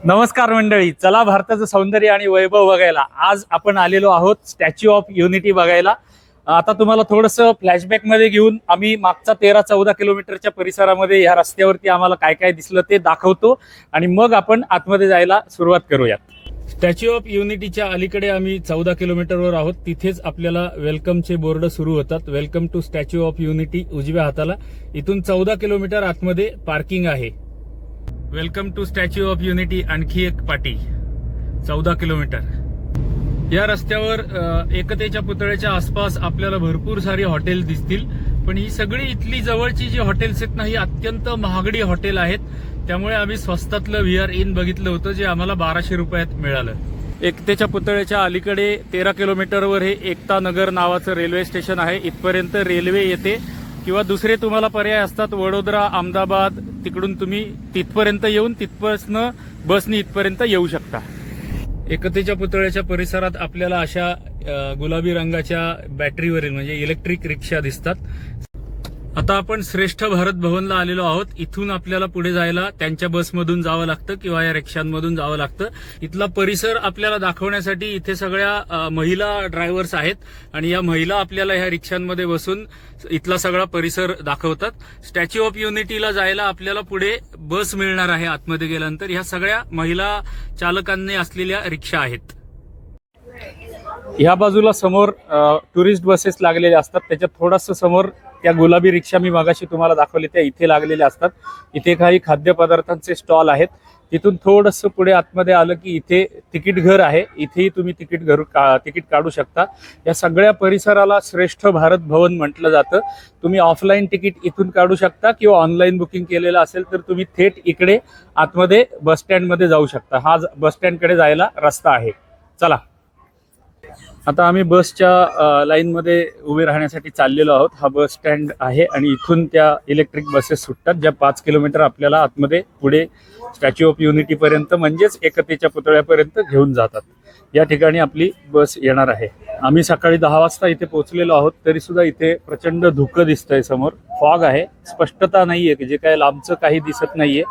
नमस्कार मंडळी, चला भारताचं सौंदर्य आणि वैभव बघायला आज आपण आलेलो आहोत स्टॅच्यू ऑफ युनिटी बघायला। आता तुम्हाला थोडंसं फ्लॅशबॅक मध्ये घेऊन आम्ही मागचा 13-14 किलोमीटरच्या परिसरामध्ये या रस्त्यावरती आम्हाला काय काय दिसलं ते दाखवतो आणि मग आपण आतमध्ये जायला सुरुवात करूयात। स्टॅच्यू ऑफ युनिटीच्या अलीकडे आम्ही 14 किलोमीटरवर आहोत। तिथेच आपल्याला वेलकमचे बोर्ड सुरू होतात। Welcome to statue of unity उजव्या हाताला। इथून 14 किलोमीटर आतमध्ये पार्किंग आहे। Welcome to statue of unity आणखी एक पाटी 14 किलोमीटर। या रस्त्यावर एकतेच्या पुतळ्याच्या आसपास आपल्याला भरपूर सारी हॉटेल दिसतील, पण ही सगळी इथली जवळची जी हॉटेल्स आहेत ना, ही अत्यंत महागडी हॉटेल आहेत। त्यामुळे आम्ही स्वस्तातलं VR इन बघितलं होतं, जे आम्हाला 1200 रुपयात मिळालं। एकतेच्या पुतळ्याच्या अलीकडे 13 किलोमीटरवर हे एकता नगर नावाचं रेल्वे स्टेशन आहे। इथपर्यंत रेल्वे येते किंवा दुसरे तुम्हाला पर्याय असतात, वडोदरा, अहमदाबाद, तिकडून तुम्ही तिथपर्यंत येऊन तिथपासनं बसनी इथपर्यंत येऊ शकता। एकतेच्या पुतळ्याच्या परिसरात आपल्याला अशा गुलाबी रंगाच्या बॅटरीवरील म्हणजे इलेक्ट्रिक रिक्षा दिसतात। आता आपण श्रेष्ठ भारत भवनला आलेलो आहोत। इथून आपल्याला पुढे जायला त्यांच्या बसमधून जावं लागतं किंवा या रिक्षांमधून जावं लागतं। इथला परिसर आपल्याला दाखवण्यासाठी इथे सगळ्या महिला ड्रायव्हर्स आहेत आणि या महिला आपल्याला ह्या रिक्षांमध्ये बसून इथला सगळा परिसर दाखवतात। स्टॅच्यू ऑफ युनिटीला जायला आपल्याला पुढे बस मिळणार आहे आतमध्ये गेल्यानंतर। ह्या सगळ्या महिला चालकांनी असलेल्या रिक्षा आहेत। ह्या बाजूला समोर टुरिस्ट बसेस लागलेल्या असतात, त्याच्यात थोडंसं समोर त्या गुलाबी रिक्षा मी मागाशी तुम्हाला दाखवले त्या इथे लागलेल्या असतात। इथे काही खाद्यपदार्थांचे स्टॉल आहेत। तिथून थोडंसं पुढे आतमध्ये आलं की इथे तिकीट घर आहे, इथेही तुम्ही तिकीट काढू शकता। या सगळ्या परिसराला श्रेष्ठ भारत भवन म्हटलं जातं। तुम्ही ऑफलाईन तिकीट इथून काढू शकता किंवा ऑनलाईन बुकिंग केलेलं असेल तर तुम्ही थेट इकडे आतमध्ये बस स्टँडमध्ये जाऊ शकता। हा बस स्टँडकडे जायला रस्ता आहे। चला, आता आम्ही बसच्या लाईनमध्ये उभे राहण्यासाठी चाललेलो आहोत। हा बस स्टँड आहे आणि इथून त्या इलेक्ट्रिक बसेस सुटतात, ज्या 5 किलोमीटर आपल्याला आतमध्ये पुढे स्टॅच्यू ऑफ युनिटी पर्यंत म्हणजेच एकतेच्या पुतळ्यापर्यंत घेऊन जातात। या ठिकाणी आपली बस येणार आहे। आम्ही सकाळी 10 वाजता इथे पोहोचलेलो आहोत, तरी सुद्धा इथे प्रचंड धुकं दिसतंय। समोर फॉग आहे, स्पष्टता नाहीये की जे काय लांबचं काही दिसत नाहीये।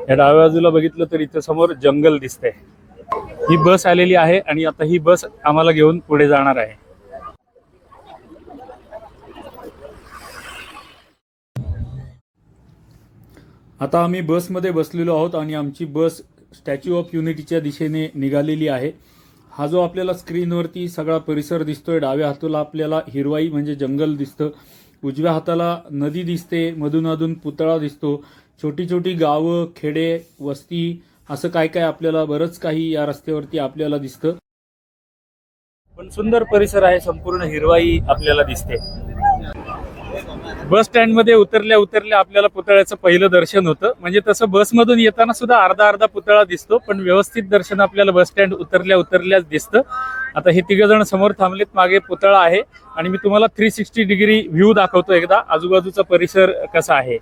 या डाव्या बाजूला बघितलं तर इथे समोर जंगल दिसतंय। ही बस आलेली आहे आणि आता ही बस आम्हाला घेऊन पुढे जाणार आहे। आता आम्ही बसमध्ये बसलेलो आहोत आणि आमची बस स्टॅच्यू ऑफ युनिटीच्या दिशेने निघालेली आहे। हा जो आपल्याला स्क्रीनवरती सगळा परिसर दिसतोय, डाव्या हाताला आपल्याला हिरवाई म्हणजे जंगल दिसतं, उजव्या हाताला नदी दिसते, मधून पुतळा दिसतो, छोटी छोटी गावं, खेडे, वस्ती, असं काय काय आपल्याला बरंच काही या रस्त्यावरती आपल्याला दिसतं। पण सुंदर परिसर आहे, संपूर्ण हिरवाई आपल्याला दिसते। बस स्टँड मध्ये उतरल्या आपल्याला पुतळ्याचं पहिलं दर्शन होतं। म्हणजे तसं बसमधून येताना सुद्धा अर्धा पुतळा दिसतो, पण व्यवस्थित दर्शन आपल्याला बस स्टँड उतरल्याच दिसतं। आता हे तिघ जण समोर थांबलेत, मागे पुतळा आहे आणि मी तुम्हाला 360 डिग्री व्ह्यू दाखवतो एकदा आजूबाजूचा परिसर कसा आहे।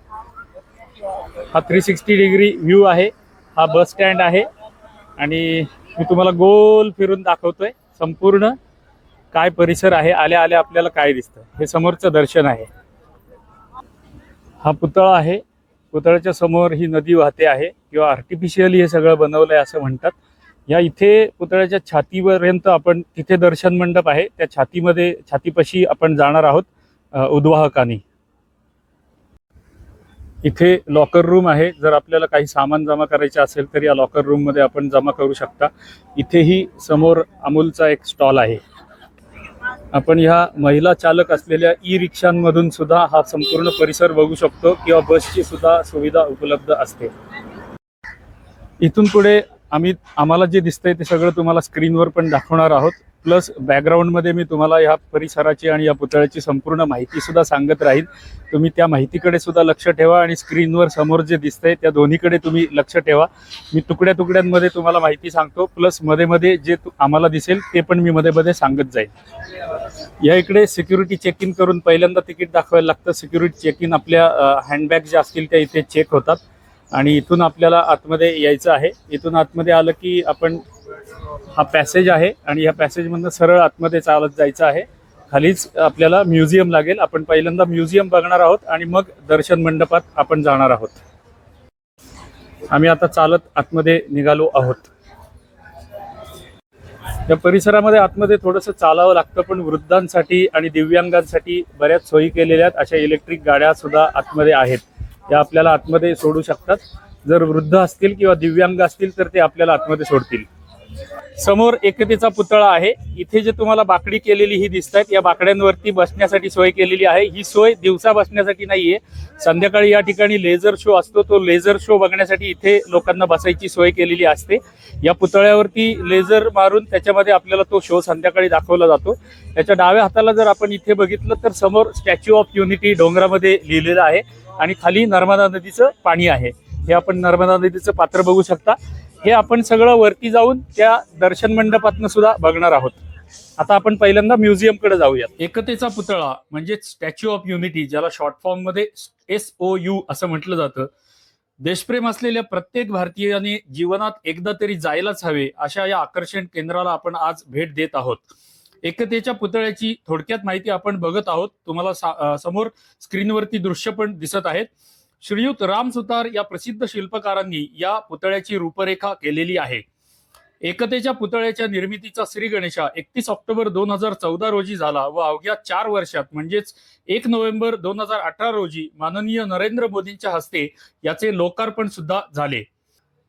हा 360 डिग्री व्ह्यू आहे। हा बस स्टँड आहे आणि मी तुम्हाला गोल फिरून दाखवतोय संपूर्ण काय परिसर आहे। आल्या आपल्याला काय दिसतं हे समोरचं दर्शन आहे। हा पुतळा आहे, पुतळ्याच्या समोर ही नदी वाहते आहे किंवा आर्टिफिशियली हे सगळं बनवलंय असं म्हणतात। या इथे पुतळ्याच्या छातीपर्यंत आपण तिथे दर्शन मंडप आहे, त्या छातीपाशी आपण जाणार आहोत उद्वाहकानी। इथे लॉकर रूम आहे, जर आपल्याला काही सामान जमा करायचे असेल तर या लॉकर रूम मध्ये आपण जमा करू शकता। इथेही समोर अमूलचा एक स्टॉल आहे। आपण ह्या महिला चालक असलेल्या ई रिक्षांमधून सुद्धा हा संपूर्ण परिसर बघू शकतो किंवा बसची सुद्धा सुविधा उपलब्ध असते। इथून पुढे आम्हाला जे दिसतंय ते सगळं तुम्हाला स्क्रीनवर पण दाखवणार आहोत। प्लस बॅकग्राऊंडमध्ये मी तुम्हाला या परिसराची आणि या पुतळ्याची संपूर्ण माहिती सुद्धा सांगत राहील। तुम्ही त्या माहितीकडे सुद्धा लक्ष ठेवा आणि स्क्रीनवर समोर जे दिसतंय त्या दोन्हीकडे तुम्ही लक्ष ठेवा। मी तुकड्यांमध्ये तुम्हाला माहिती सांगतो, प्लस मध्ये जे आम्हाला दिसेल ते पण मी मध्ये सांगत जाईल। या इकडे सिक्युरिटी चेक इन करून पहिल्यांदा तिकीट दाखवायला लागतं। सिक्युरिटी चेक इन आपल्या हँडबॅग ज्या असतील त्या इथे चेक होतात आणि इथून आपल्याला आतमध्ये यायचं आहे। इथून आतमध्ये आलं की आपण हा पॅसेज आहे आणि ह्या पॅसेजमधनं सरळ आतमध्ये चालत जायचं आहे। खालीच आपल्याला म्युझियम लागेल। आपण पहिल्यांदा म्युझियम बघणार आहोत आणि मग दर्शन मंडपात आपण जाणार आहोत। आम्ही आता चालत आतमध्ये निघालो आहोत. या परिसरामध्ये आतमध्ये थोडंसं चालावं लागतं, पण वृद्धांसाठी आणि दिव्यांगांसाठी बऱ्याच सोयी केलेल्या आहेत. अशा इलेक्ट्रिक गाड्या सुद्धा आतमध्ये आहेत, त्या आपल्याला आतमध्ये सोडू शकतात. जर वृद्ध असतील किंवा दिव्यांग असतील तर ते आपल्याला आतमध्ये सोडतील. समोर एकतेचा पुतळा आहे. इथे जे तुम्हाला बाकडी केलेली ही दिसत आहेत, या बाकड्यांवरती बसण्यासाठी सोय केलेली आहे. ही सोय दिवसा बसण्यासाठी नाहीये, संध्याकाळी या ठिकाणी लेझर शो असतो, तो लेझर शो बघण्यासाठी इथे लोकांना बसायची सोय केलेली असते. या पुतळ्यावरती लेझर मारून त्याच्यामध्ये आपल्याला तो शो संध्याकाळी दाखवला जातो. याच्या डाव्या हाताला जर आपण इथे बघितलं तर समोर स्टॅच्यू ऑफ युनिटी डोंगरामध्ये लिहिलेलं आहे आणि खाली नर्मदा नदीचं पाणी आहे. हे आपण नर्मदा नदीचं पात्र बघू शकता. हे आपण सगळं वरती जाऊन त्या दर्शन मंडपातनं सुद्धा बघणार आहोत. आता आपण पहिल्यांदा म्युझियम कडे जाऊया. एकतेचा पुतळा म्हणजे स्टॅच्यू ऑफ युनिटी, ज्याला शॉर्ट फॉर्म मध्ये SOU असं म्हटलं जातं. देशप्रेम असलेल्या प्रत्येक भारतीयाने जीवनात एकदा तरी जायलाच हवे, अशा या आकर्षण केंद्राला आपण आज भेट देत आहोत. एकतेच्या पुतळ्याची थोडक्यात माहिती आपण बघत आहोत. तुम्हाला समोर स्क्रीनवरती दृश्य पण दिसत आहेत. श्रीयुत राम सुतार या प्रसिद्ध शिल्पकारांनी या पुतळ्याची रूपरेखा केलेली आहे. एकतेच्या पुतळ्याच्या निर्मितीचा श्री गणेशा 31 ऑक्टोबर 2014 रोजी झाला व अवघ्या 4 वर्षात म्हणजेच 1 नोव्हेंबर 2018 रोजी माननीय नरेंद्र मोदींच्या हस्ते याचे लोकार्पण सुद्धा झाले.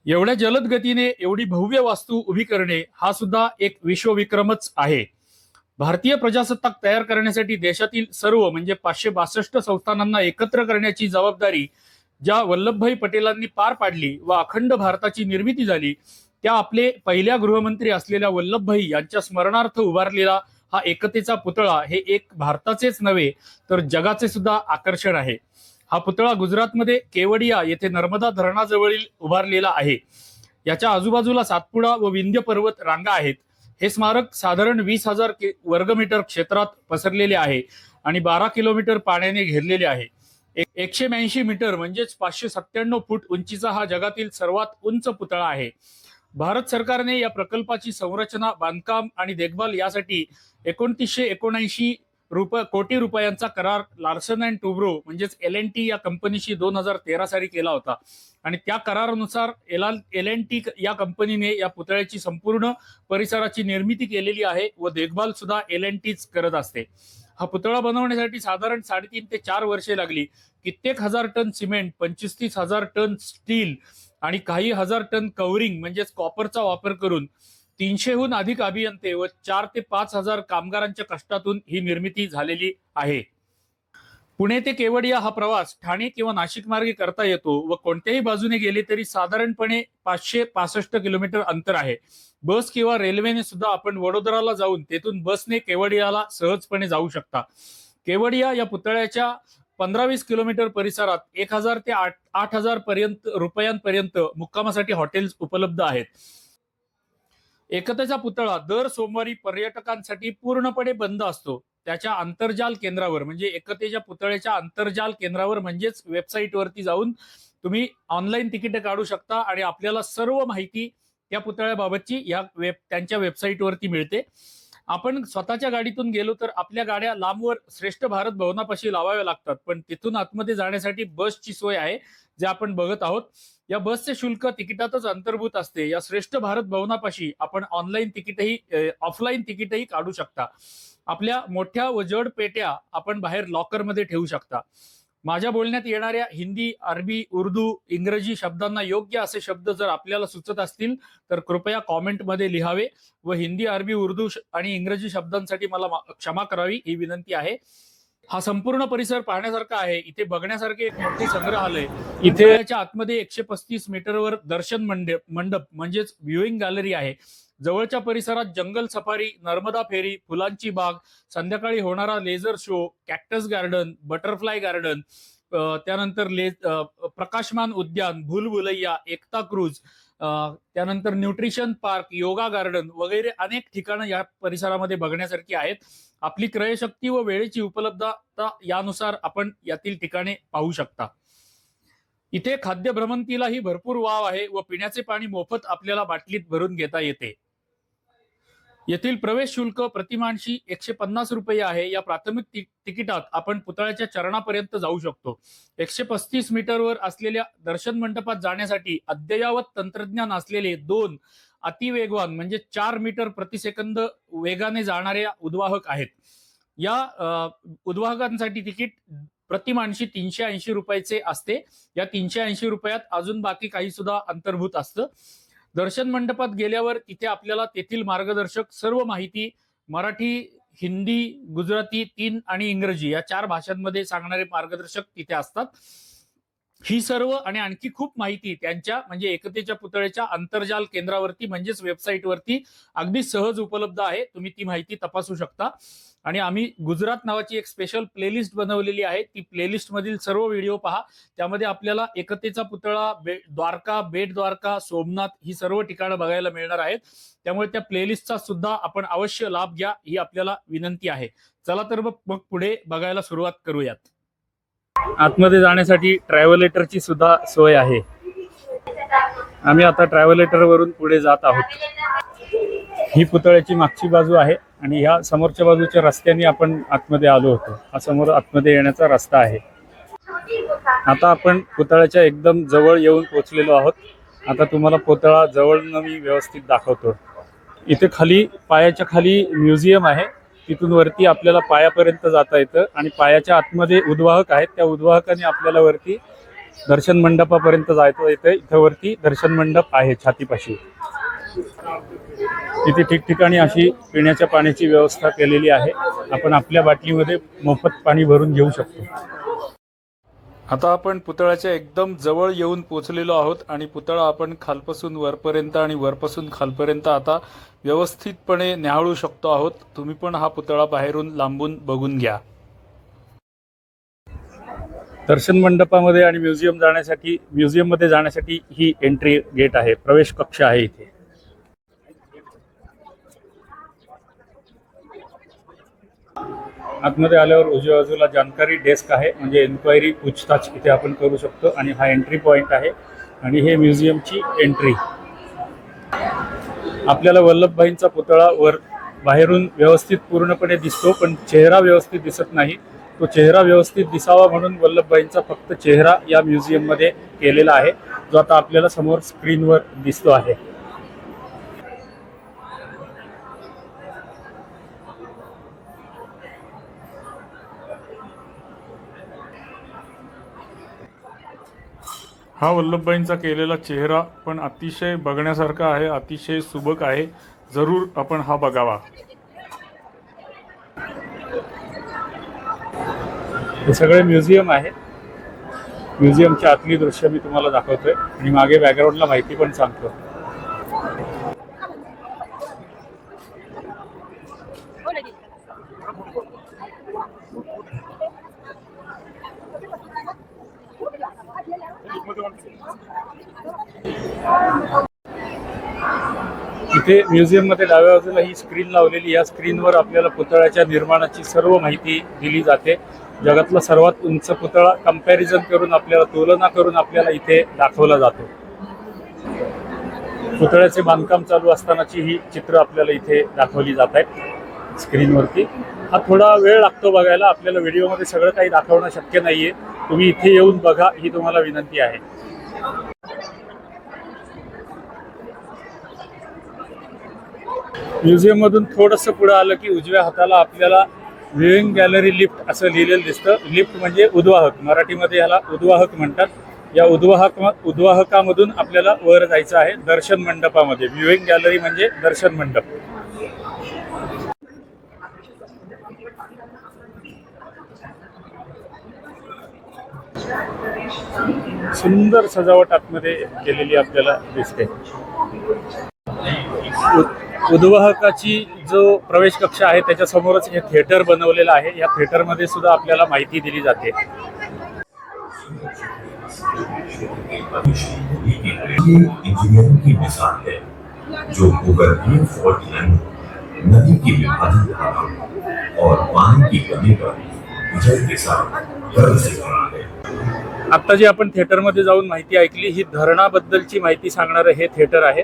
एवढ्या जलद गतीने एवढी भव्य वास्तू उभी करणे हा सुद्धा एक विश्वविक्रमच आहे. भारतीय प्रजासत्ताक तयार करण्यासाठी देशातील सर्व म्हणजे 562 संस्थानांना एकत्र करण्याची जबाबदारी ज्या वल्लभभाई पटेलांनी पार पाडली व अखंड भारताची निर्मिती झाली, त्या आपले पहिल्या गृहमंत्री असलेल्या वल्लभभाई यांच्या स्मरणार्थ उभारलेला हा एकतेचा पुतळा हे एक भारताचेच नव्हे तर जगाचे सुद्धा आकर्षण आहे. हा पुतळा गुजरातमध्ये केवडिया येथे नर्मदा धरणाजवळील उभारलेला आहे. याच्या आजूबाजूला सातपुडा व विंध्य पर्वत रांगा आहेत. हे स्मारक साधारण 20,000 वर्गमीटर क्षेत्रात पसरलेले आहे आणि 12 किलोमीटर पाण्याने घेरलेले आहे. 182 मीटर म्हणजेच 597 फूट उंचीचा हा जगातील सर्वात उंच पुतळा आहे. भारत सरकारने या प्रकल्पाची संरचना, बांधकाम आणि देखभाल यासाठी 2979 कोटी रुपयांचा करार लार्सन अँड टुब्रो म्हणजेच LNT या कंपनीशी 2013 साली केला होता आणि त्या करारानुसार LNT या कंपनीने या पुतळ्याची संपूर्ण परिसराची निर्मिती केलेली आहे व देखभाल सुद्धा LNTच करत असते. हा पुतळा बनवण्यासाठी साधारण 3.5 ते 4 वर्षे लागली. कित्येक हजार टन सिमेंट, 25,000 टन स्टील आणि काही हजार टन कव्हरिंग म्हणजेच कॉपरचा वापर करून 300हून अधिक अभियंते व 4 ते 5 हजार कामगारांच्या कष्टातून ही निर्मिती झालेली आहे. पुणे ते केवडिया हा प्रवास ठाणे किंवा नाशिक मार्गे करता येतो व कोणत्याही बाजूने गेले तरी साधारणपणे 565 किलोमीटर अंतर आहे. बस किंवा रेल्वेने सुद्धा आपण वडोदराला जाऊन तेथून बसने केवडियाला सहजपणे जाऊ शकता. केवडिया या पुतळ्याच्या 15-20 किलोमीटर परिसरात 1,000 ते 8,000 रुपयांपर्यंत मुक्कामासाठी हॉटेल्स उपलब्ध आहेत. एकतेचा पुतळा दर सोमवारी पर्यटकांसाठी पूर्णपणे बंद असतो. त्याच्या आंतरजाल केंद्रावर म्हणजे एकतेच्या पुतळ्याच्या आंतरजाल केंद्रावर म्हणजेच वेबसाईटवरती जाऊन तुम्ही ऑनलाईन तिकीट काढू शकता आणि आपल्याला सर्व माहिती त्या पुतळ्याबाबतची त्यांच्या वेबसाईटवरती मिळते. आपण स्वतःच्या गाडीतून गेलो तर आपल्या गाड्या लांबवर श्रेष्ठ भारत भवनापाशी लावाव्या लागतात, पण तिथून आतमध्ये जाण्यासाठी बसची सोय आहे जे आपण बघत आहोत. या बसचे शुल्क तिकिटातच अंतर्भूत असते. या श्रेष्ठ भारत भवनापाशी आपण ऑफलाईन तिकीटही काढू शकता. आपल्या मोठ्या व जड पेट्या आपण बाहेर लॉकरमध्ये ठेवू शकता. माझ्या बोलण्यात येणाऱ्या हिंदी, अरबी, उर्दू, इंग्रजी शब्दांना योग्य असे शब्द जर आपल्याला सुचत असतील तर कृपया कॉमेंटमध्ये लिहावे व हिंदी, अरबी, उर्दू आणि इंग्रजी शब्दांसाठी मला क्षमा करावी ही विनंती आहे. हा संपूर्ण परिसर पाहण्यासारखा आहे. इथे बघण्यासारखे एक मोठे संग्रहालय, इथे याच्या आतमध्ये 135 मीटरवर दर्शन मंडप म्हणजेच व्ह्यूइंग गॅलरी आहे. जवळच्या परिसरात जंगल सफारी, नर्मदा फेरी, फुलांची बाग, संध्याकाळी होणारा laser show, cactus garden, butterfly garden, त्यानंतर प्रकाशमान उद्यान, भूलभुलैया, एकता क्रूज, त्यानंतर न्यूट्रिशन पार्क, योगा गार्डन वगैरे अनेक ठिकाणं या परिसरामध्ये बघण्यासारखी आहेत. आपली क्रयशक्ती व वेळेची उपलब्धता यानुसार आपण यातील ठिकाणे पाहू शकता. इथे खाद्य भ्रमंतीलाही भरपूर वाव आहे व पिण्याचे पाणी मोफत आपल्याला बाटलीत भरून घेता येते. येथील प्रवेश शुल्क प्रतिमानशी 150 रुपये आहे. या प्राथमिक तिकिटात आपण पुतळ्याच्या चरणापर्यंत जाऊ शकतो. 135 मीटरवर असलेल्या दर्शन मंडपात जाण्यासाठी अद्ययावत तंत्रज्ञान असलेले 2 अतिवेगवान म्हणजे 4 मीटर प्रति सेकंद वेगाने जाणाऱ्या उद्वाहक आहेत. या उद्वाहकांसाठी तिकीट प्रतिमानशी 380 रुपयाचे असते. या 380 रुपयात अजून बाकी काही सुद्धा अंतर्भूत असतं. दर्शन मंडपात गेल्यावर तिथे आपल्याला तेथील मार्गदर्शक सर्व माहिती मराठी, हिंदी, गुजराती 3 आणि इंग्रजी या 4 भाषांमध्ये सांगणारे मार्गदर्शक तिथे असतात. ही सर्व आणि आणखी खूप माहिती त्यांच्या म्हणजे एकतेच्या पुतळ्याच्या आंतरजाल केंद्रावरती म्हणजेच वेबसाईटवरती अगदी सहज उपलब्ध आहे. तुम्ही ती माहिती तपासू शकता. आणि आम्ही गुजरात नावाची एक स्पेशल प्लेलिस्ट बनवलेली आहे. ती प्लेलिस्ट मधील सर्व व्हिडिओ पहा. त्यामध्ये आपल्याला एकतेचा पुतळा, द्वारका, बेट द्वारका, सोमनाथ ही सर्व ठिकाणं बघायला मिळणार आहेत. त्यामुळे त्या प्लेलिस्टचा सुद्धा आपण अवश्य लाभ घ्या ही आपल्याला विनंती आहे. चला तर मग पुढे बघायला सुरुवात करूयात. आतमध्ये जाण्यासाठी ट्रॅव्हलेटरची सुद्धा सोय आहे. आम्ही आता ट्रॅव्हलेटर वरून पुढे जात आहोत. ही पुतळ्याची मागची बाजू आहे आणि ह्या समोरच्या बाजूच्या रस्त्याने आपण आतमध्ये आलो होतो. हा समोर आतमध्ये येण्याचा रस्ता आहे. आता आपण पुतळ्याच्या एकदम जवळ येऊन पोहोचलेलो आहोत. आता तुम्हाला पुतळा जवळनं मी व्यवस्थित दाखवतो. इथे खाली पायाच्या खाली म्युझियम आहे. तिथून वरती आपल्याला पायापर्यंत जाता येतं आणि पायाच्या आतमध्ये उद्वाहक आहेत. त्या उद्वाहकाने आपल्याला वरती दर्शन मंडपापर्यंत जायचं येतं. इथं वरती दर्शन मंडप आहे छातीपाशी. इथे ठिकठिकाणी अशी पिण्याच्या पाण्याची व्यवस्था केलेली आहे. आपण आपल्या बाटलीमध्ये मोफत पाणी भरून घेऊ शकतो. आता आपण पुतळ्याच्या एकदम जवळ येऊन पोहोचलेलो आहोत आणि पुतळा आपण खालपासून वरपर्यंत आणि वरपासून खालपर्यंत आता व्यवस्थितपणे न्याहाळू शकतो आहोत. तुम्ही पण हा पुतळा बाहेरून लांबून बघून घ्या. दर्शन मंडपामध्ये आणि म्युझियम मध्ये जाण्यासाठी ही एंट्री गेट आहे, प्रवेश कक्ष आहे इथे. आतमध्ये आल्यावर उजव्या बाजूला जानकारी डेस्क आहे, म्हणजे एन्क्वायरी पूछताछ इथे आपण करू शकतो. आणि हा एंट्री पॉइंट आहे आणि हे म्युझियमची एंट्री. आपल्याला वल्लभभाईंचा पुतळा बाहेरून व्यवस्थित पूर्णपणे दिसतो, पण चेहरा व्यवस्थित दिसत नाही. तो चेहरा व्यवस्थित दिसावा म्हणून वल्लभभाईंचा फक्त चेहरा या म्युझियम मध्ये केलेला आहे, जो आता आपल्याला समोर स्क्रीनवर दिसतो आहे. हा वल्लभभाईंचा केलेला चेहरा पण अतिशय बघण्यासारखा आहे, अतिशय सुबक आहे. जरूर आपण हा बघावा. हे सगळे म्युझियम आहे. म्युझियमची आतली दृश्य मी तुम्हाला दाखवतोय आणि मागे बॅकग्राऊंडला माहिती पण सांगतो. इथे म्युझियम मध्ये डाव्या बाजूला ही स्क्रीन लावलेली. या स्क्रीनवर आपल्याला पुतळ्याच्या निर्माणाची सर्व माहिती दिली जाते. जगातला सर्वात उंच पुतळा कंपॅरिझन करून आपल्याला तुलना करून आपल्याला इथे दाखवला जातो. पुतळ्याचे बांधकाम चालू असतानाची ही चित्र आपल्याला इथे दाखवली जात आहेत स्क्रीनवरती. हा थोडा वेळ लागतो बघायला. आपल्याला व्हिडिओमध्ये सगळं काही दाखवणं शक्य नाहीये. तुम्ही इथे येऊन बघा ही तुम्हाला विनंती आहे. म्युझियम मधून थोडंसं पुढे आलं की उजव्या हाताला आपल्याला व्ह्यूइंग गॅलरी लिफ्ट असं लिहिलेलं दिसतं. लिफ्ट म्हणजे उद्वाहक, मराठीमध्ये याला उद्वाहक म्हणतात. या उद्वाहकामधून आपल्याला वर जायचं आहे दर्शन मंडपामध्ये. व्ह्यूइंग गॅलरी म्हणजे दर्शन मंडप. सुंदर सजावट आतमध्ये केलेली आपल्याला दिसते. उद्वाहकाची जो प्रवेश कक्ष आहे त्याच्या समोरच हे थिएटर बनवलेलं आहे. या थिएटर मध्ये सुद्धा आपल्याला माहिती दिली जाते. इंजीनियरिंग की मिसाल है जो भूगर्भीय फॉल्ट लाइन, नदी की विभाजन धारा और पानी की कमी पर विजय के साथ गर्व से भरा है. आता जी आपण थिएटर मध्ये जाऊन माहिती ऐकली ही धरणाबद्दलची माहिती सांगणारं हे थिएटर आहे.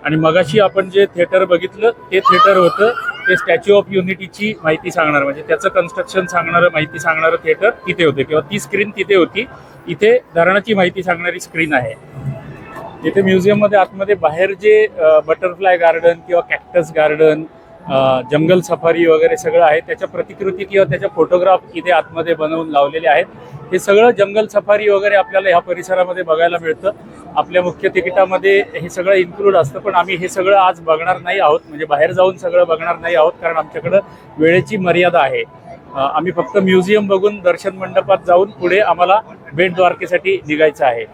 आणि मगाशी आपण जे थिएटर बघितलं ते थिएटर होतं ते स्टॅच्यू ऑफ युनिटीची माहिती सांगणार, म्हणजे त्याचं कन्स्ट्रक्शन सांगणारं माहिती सांगणारं थिएटर तिथे होते किंवा ती स्क्रीन तिथे होती. इथे धरणाची माहिती सांगणारी स्क्रीन आहे. इथे म्युझियममध्ये आतमध्ये बाहेर जे बटरफ्लाय गार्डन किंवा कॅक्टस गार्डन, जंगल सफारी वगैरे सगळं आहे, त्याच्या प्रतिकृती किंवा त्याच्या फोटोग्राफ इथे आतमध्ये बनवून लावलेले आहेत. हे सगळं जंगल सफारी वगैरे आपल्याला ह्या परिसरामध्ये बघायला मिळतं. आपल्या मुख्य तिकिटामध्ये हे सगळं इन्क्लूड असतं, पण आम्ही हे सगळं आज बघणार नाही आहोत, म्हणजे बाहेर जाऊन सगळं बघणार नाही आहोत, कारण आमच्याकडं वेळेची मर्यादा आहे. आम्ही फक्त म्युझियम बघून दर्शन मंडपात जाऊन पुढे आम्हाला बेट द्वारकेसाठी निघायचं आहे.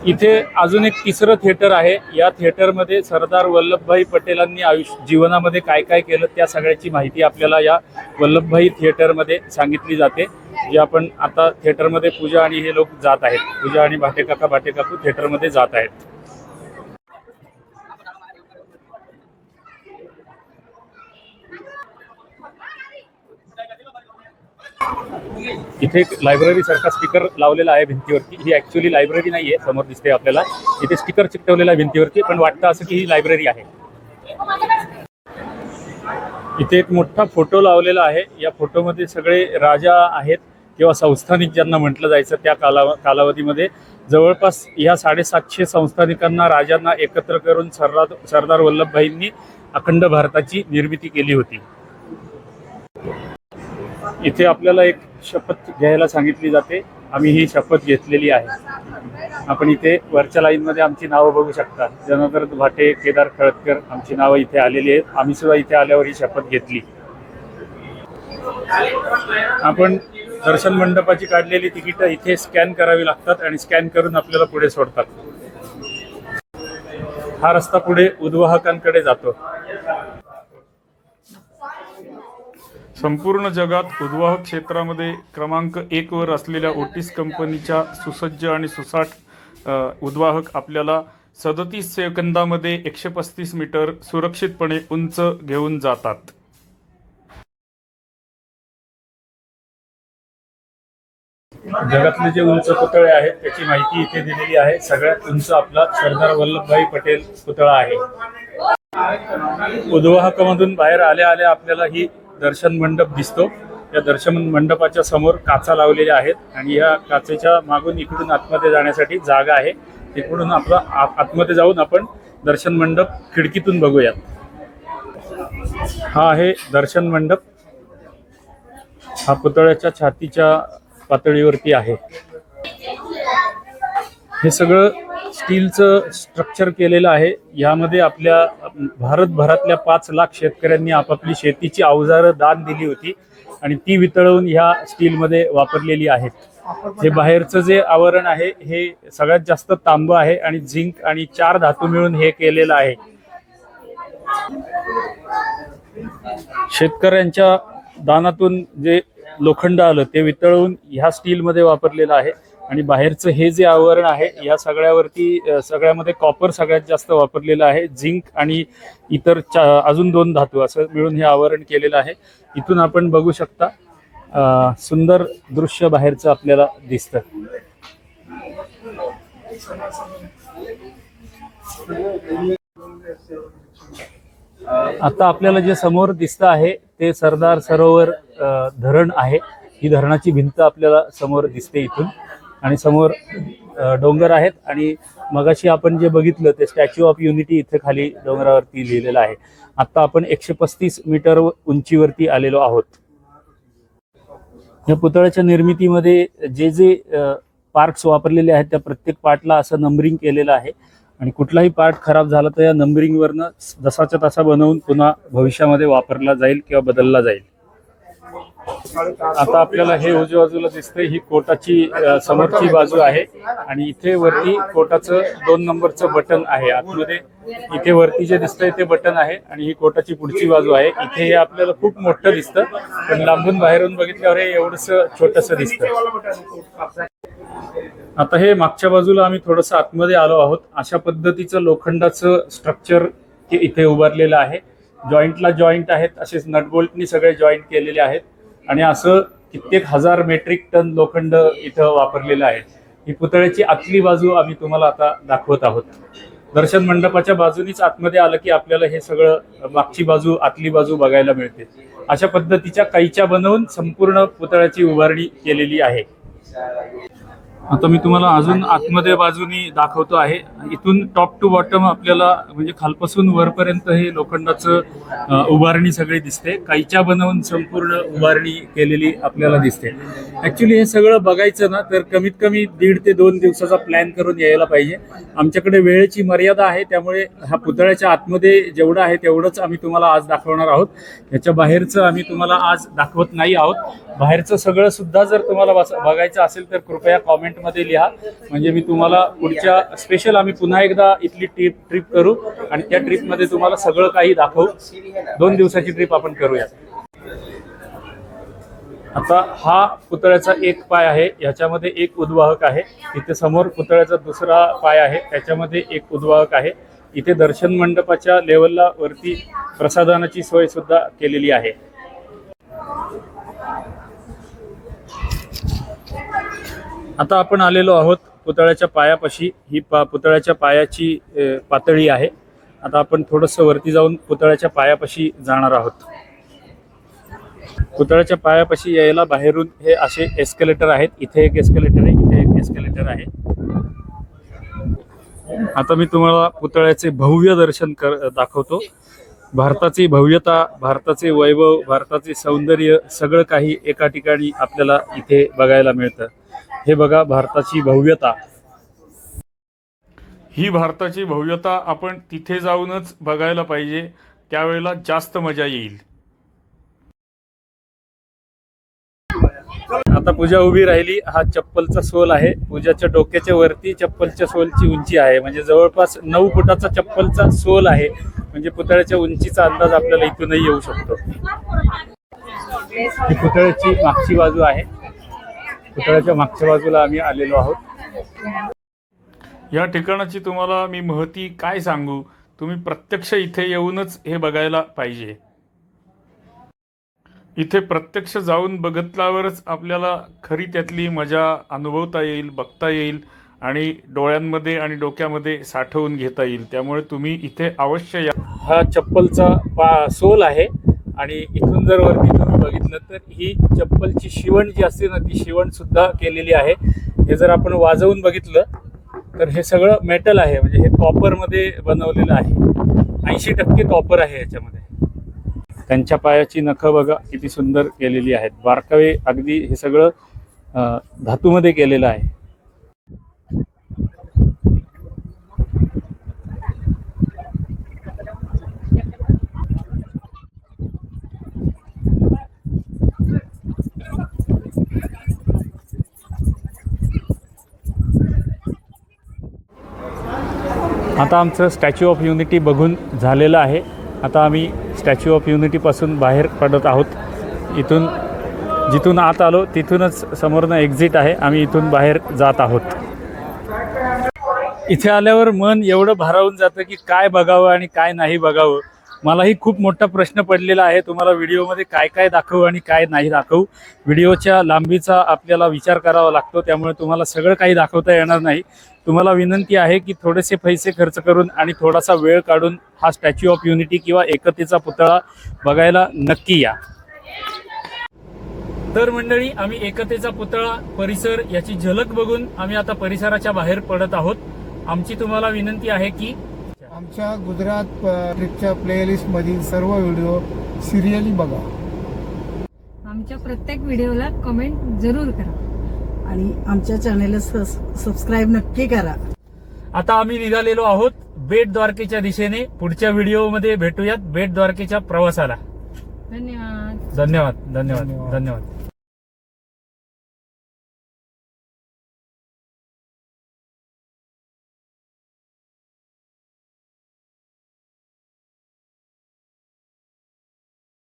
इथे अजून एक तिसरं थिएटर आहे. या थिएटरमध्ये सरदार वल्लभभाई पटेलांनी जीवनामध्ये काय काय केलं त्या सगळ्याची माहिती आपल्याला या वल्लभभाई थिएटरमध्ये सांगितली जाते. जे आपण आता थिएटरमध्ये पूजा आणि हे लोक जात आहेत, पूजा आणि भाटेकाकू थिएटरमध्ये जात आहेत. इथे एक लायब्ररी सारखा स्टिकर लावलेला आहे भिंतीवरती. ही ऍक्च्युअली लायब्ररी नाहीये, समोर दिसते आपल्याला. इथे स्टिकर चिकटवलेला आहे भिंतीवरती, पण वाटतं असं की ही लायब्ररी आहे. इथे एक मोठा फोटो लावलेला आहे. या फोटोमध्ये सगळे राजा आहेत किंवा संस्थानिक ज्यांना म्हटलं जायचं त्या कालावधीमध्ये जवळपास ह्या 750 संस्थानिकांना, राजांना एकत्र करून सरदार वल्लभभाईंनी अखंड भारताची निर्मिती केली होती. इथे आपल्याला एक शपथ घ्यायला सांगितली जाते. आम्ही ही शपथ घेतलेली आहे. आपण इथे वरच्या लाईनमध्ये आमची नावं बघू शकता. जनार्दन भाटे, केदार खळदकर, आमची नावं इथे आलेली आहेत. आम्ही सुद्धा इथे आल्यावर ही शपथ घेतली. आपण दर्शन मंडपाची काढलेली तिकीटं इथे स्कॅन करावी लागतात आणि स्कॅन करून आपल्याला पुढे सोडतात. हा रस्ता पुढे उद्वाहकांकडे जातो. संपूर्ण जगात उद्वाहक क्षेत्रामध्ये क्रमांक 1 वर असलेल्या ओटिस कंपनीच्या सुसज्ज आणि सुसाट उद्वाहक आपल्याला 37 सेकंदामध्ये 135 मीटर सुरक्षितपणे उंच घेऊन जातात. जगातले जे उंच पुतळे आहेत त्याची माहिती इथे दिलेली आहे. सगळ्यात उंच आपला सरदार वल्लभभाई पटेल पुतळा आहे. उद्वाहकामधून बाहेर आल्या आल्या आपल्याला ही दर्शन मंडप दिसतो. या दर्शन मंडपाच्या समोर काचा लावलेल्या आहेत आणि या काचेच्या मागून इकडून आतमध्ये जाण्यासाठी जागा आहे. तिकडून आपला आतमध्ये जाऊन आपण दर्शन मंडप खिडकीतून बघूयात. हा आहे दर्शन मंडप. हा पुतळ्याच्या छातीच्या पातळीवरती आहे. हे सगळं स्टीलचं स्ट्रक्चर केलेलं आहे. यामध्ये आपल्या भारतभरातल्या 5 लाख शेतकऱ्यांनी आपापली शेतीची अवजारं दान दिली होती आणि ती वितळवून ह्या स्टीलमध्ये वापरलेली आहेत. हे बाहेरचं जे आवरण आहे हे सगळ्यात जास्त तांबं आहे आणि झिंक आणि 4 धातू मिळून हे केलेलं आहे. शेतकऱ्यांच्या दानातून जे लोखंड आलं ते वितळवून ह्या स्टीलमध्ये वापरलेलं आहे. आणि बाहेरचं हे जे आवरण आहे या सगळ्यामध्ये कॉपर सगळ्यात जास्त वापरलेलं आहे. झिंक आणि इतर अजून 2 धातू असं मिळून हे आवरण केलेलं आहे. इथून आपण बघू शकता सुंदर दृश्य बाहेरचं आपल्याला दिसतं. आता आपल्याला जे समोर दिसतं आहे ते सरदार सरोवर धरण आहे. ही धरणाची भिंत आपल्याला समोर दिसते इथून आणि समोर डोंगर आहेत आणि मगाशी आपण जे बघितलं ते स्टॅच्यू ऑफ युनिटी इथे खाली डोंगरावरती लिहिलेलं आहे. आता आपण 135 मीटर उंचीवरती आलेलो आहोत. या पुतळ्याच्या निर्मितीमध्ये जे जे पार्ट्स वापरलेले आहेत त्या प्रत्येक पार्टला असं नंबरिंग केलेलं आहे आणि कुठलाही पार्ट खराब झाला तर या नंबरिंगवरनं जसाच्या तसा बनवून पुन्हा भविष्यामध्ये वापरला जाईल किंवा बदलला जाईल. आता आपल्याला हे उजव्या बाजूला दिसतंय ही कोटाची समोरची बाजू आहे आणि इथे वरती कोटाचं 2 नंबरचं बटन आहे. आतमध्ये इथे वरती जे दिसतंय ते बटन आहे आणि ही कोटाची पुढची बाजू आहे. इथे हे आपल्याला खूप मोठं दिसतं पण लांबून बाहेरून बघितल्यावर हे एवढंसं छोटंसं दिसतं. आता हे मागच्या बाजूला आम्ही थोडंसं आतमध्ये आलो आहोत. अशा पद्धतीचं लोखंडाचं स्ट्रक्चर इथे उभारलेलं आहे. जॉईंटला जॉईंट आहेत, असेच नटबोल्टनी सगळे जॉईंट केलेले आहेत आणि असं कित्येक हजार मेट्रिक टन लोखंड इथं वापरलेलं आहे. ही पुतळ्याची आतली बाजू आम्ही तुम्हाला आता दाखवत आहोत. दर्शन मंडपाच्या बाजूनीच आतमध्ये आलं की आपल्याला हे सगळं मागची बाजू आतली बाजू बघायला मिळते. अशा पद्धतीच्या कैच्या बनवून संपूर्ण पुतळ्याची उभारणी केलेली आहे. आता मी तुम्हाला अजून आतमध्ये बाजूनी दाखवतो आहे. इथून टॉप टू बॉटम आपल्याला म्हणजे खालपासून वरपर्यंत हे लोखंडाचं उभारणी सगळी दिसते. कैच्या बनवून संपूर्ण उभारणी केलेली आपल्याला दिसते. ॲक्च्युली हे सगळं बघायचं ना तर कमीत कमी 1.5 ते 2 दिवसाचा प्लॅन करून यायला पाहिजे. आमच्याकडे वेळेची मर्यादा आहे, त्यामुळे हा पुतळ्याच्या आतमध्ये जेवढं आहे तेवढंच आम्ही तुम्हाला आज दाखवणार आहोत. याच्या बाहेरचं आम्ही तुम्हाला आज दाखवत नाही आहोत. बाहेरचं सगळं सुद्धा जर तुम्हाला बघायचं असेल तर कृपया कॉमेंटमध्ये लिहा, म्हणजे मी तुम्हाला पुढच्या स्पेशल आम्ही पुन्हा एकदा इथली ट्रिप करू आणि त्या ट्रिपमध्ये तुम्हाला सगळं काही दाखवू. 2 दिवसाची ट्रिप आपण करूया. आता हा पुतळ्याचा एक पाय आहे, याच्यामध्ये एक उद्वाहक आहे. इथे समोर पुतळ्याचा दुसरा पाय आहे, त्याच्यामध्ये एक उद्वाहक आहे. इथे दर्शन मंडपाच्या लेवलला वरती प्रसादानाची सोय सुद्धा केलेली आहे. आता आपण आलेलो आहोत पुतळ्याच्या पायापाशी. ही पुतळ्याच्या पायाची पातळी आहे. आता आपण थोडंसं वरती जाऊन पुतळ्याच्या पायापाशी जाणार आहोत. पुतळ्याच्या पायापाशी यायला बाहेरून हे असे एस्केलेटर आहेत. इथे एक एस्केलेटर आहे, इथे एक एस्केलेटर आहे. आता मी तुम्हाला पुतळ्याचे भव्य दर्शन दाखवतो. भारताची भव्यता, भारताचे वैभव, भारताचे सौंदर्य सगळं काही एका ठिकाणी आपल्याला इथे बघायला मिळतं. हे बघा भारताची भव्यता. ही भारताची भव्यता आपण तिथे जाऊनच बघायला पाहिजे, त्यावेळेला जास्त मजा येईल. आता पूजा उभी राहिली. हा चप्पलचा सोल आहे. पूजाच्या डोक्याच्या वरती चप्पलच्या सोलची उंची आहे, म्हणजे जवळपास 9 फुटाचा चप्पलचा सोल आहे. म्हणजे पुतळ्याच्या उंचीचा अंदाज आपल्याला इथूनही येऊ शकतो. ही पुतळ्याची मागची बाजू आहे. पुतळ्याच्या मागच्या बाजूला आम्ही आलेलो आहोत. या ठिकाणाची तुम्हाला मी महती काय सांगू, तुम्ही प्रत्यक्ष इथे येऊनच हे बघायला पाहिजे. इथे प्रत्यक्ष जाऊन बघितल्यावरच आपल्याला खरी त्यातली मजा अनुभवता येईल, बघता येईल आणि डोळ्यांमध्ये आणि डोक्यामध्ये साठवून घेता येईल. त्यामुळे तुम्ही इथे अवश्य या. हा चप्पलचा सोल आहे आणि इथून जर वरती तुम्ही बघितलं तर ही चप्पलची शिवण जी असते ना, ती शिवण सुद्धा केलेली आहे. हे जर आपण वाजवून बघितलं तर हे सगळं मेटल आहे, म्हणजे हे कॉपरमध्ये बनवलेलं आहे. 80% कॉपर आहे याच्यामध्ये. त्यांच्या पायाची नखं बघा किती सुंदर केलेली आहेत. बारकावे अगदी हे सगळं धातूमध्ये केलेलं आहे. आता आमचं स्टॅच्यू ऑफ युनिटी बघून झालेलं आहे. आता आम्ही स्टॅच्यू ऑफ युनिटीपासून बाहेर पडत आहोत. इथून जिथून आत आलो तिथूनच समोरनं एक्झिट आहे. आम्ही इथून बाहेर जात आहोत. इथे आल्यावर मन एवढं भारावून जातं की काय बघावं आणि काय नाही बघावं. मलाही खूप मोठा प्रश्न पडलेला आहे, तुम्हाला व्हिडिओमध्ये काय काय दाखवू आणि काय नाही दाखवू. व्हिडिओच्या लांबीचा आपल्याला विचार करावा लागतो, त्यामुळे तुम्हाला सगळं काही दाखवता येणार नाही. तुम्हाला विनंती आहे की थोडेसे पैसे खर्च करून आणि थोडासा वेळ काढून हा स्टॅच्यू ऑफ युनिटी किंवा एकतेचा पुतळा बघायला नक्की या. तर मंडळी, आम्ही एकतेचा पुतळा परिसर याची झलक बघून आम्ही आता परिसराच्या बाहेर पडत आहोत. आमची तुम्हाला विनंती आहे की आमच्या गुजरात ट्रिपच्या प्लेलिस्ट मधील सर्व व्हिडिओ सिरियली बघा. आमच्या प्रत्येक व्हिडिओला कमेंट जरूर करा आणि आमच्या चॅनेलला सबस्क्राईब नक्की करा. आता आम्ही निघालेलो आहोत बेट द्वारकेच्या दिशेने. पुढच्या व्हिडिओमध्ये भेटूयात बेट द्वारकेच्या प्रवासाला. धन्यवाद. धन्यवाद. धन्यवाद. धन्यवाद.